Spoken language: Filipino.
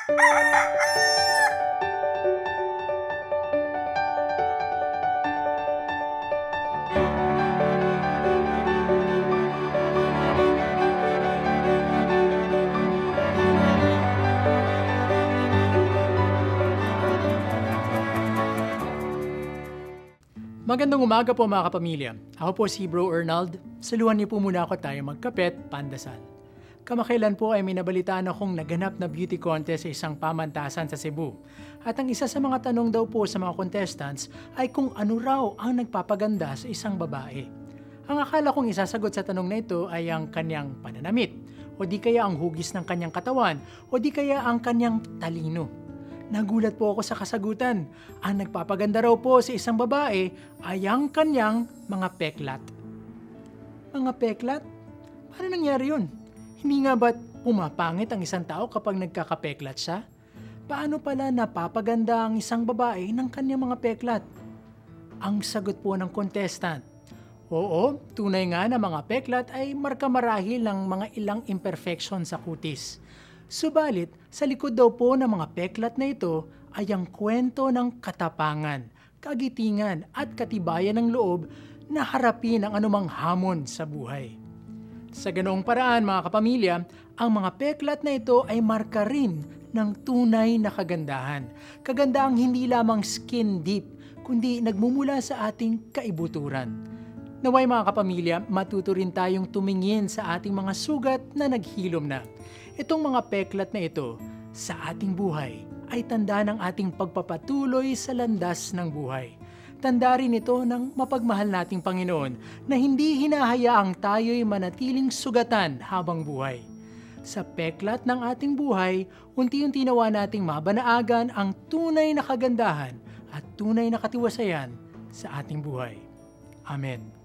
Magandang umaga po mga kapamilya. Ako po si Bro Arnold. Saluhan niyo po muna ako tayo magkapet, pandasal. Kamakailan po ay may nabalitaan akong naganap na beauty contest sa isang pamantasan sa Cebu. At ang isa sa mga tanong daw po sa mga contestants ay kung ano raw ang nagpapaganda sa isang babae. Ang akala kong isasagot sa tanong na ito ay ang kanyang pananamit, o di kaya ang hugis ng kanyang katawan, o di kaya ang kanyang talino. Nagulat po ako sa kasagutan. Ang nagpapaganda raw po sa isang babae ay ang kanyang mga peklat. Mga peklat? Paano nangyari yun? Hindi nga ba't pumapangit ang isang tao kapag nagkakapeklat siya? Paano pala napapaganda ang isang babae ng kanyang mga peklat? Ang sagot po ng contestant, oo, tunay nga na mga peklat ay marka-marahil ng mga ilang imperfection sa kutis. Subalit, sa likod daw po ng mga peklat na ito ay ang kwento ng katapangan, kagitingan at katibayan ng loob na harapin ang anumang hamon sa buhay. Sa ganoong paraan mga kapamilya, ang mga peklat na ito ay marka rin ng tunay na kagandahan. Kagandaang hindi lamang skin deep, kundi nagmumula sa ating kaibuturan. Naway mga kapamilya, matuto rin tayong tumingin sa ating mga sugat na naghilom na. Itong mga peklat na ito sa ating buhay ay tanda ng ating pagpapatuloy sa landas ng buhay. Tanda rin ito ng mapagmahal nating Panginoon na hindi hinahayaang tayo'y manatiling sugatan habang buhay. Sa peklat ng ating buhay, unti-unti nawa nating mabanaagan ang tunay na kagandahan at tunay na katiwasayan sa ating buhay. Amen.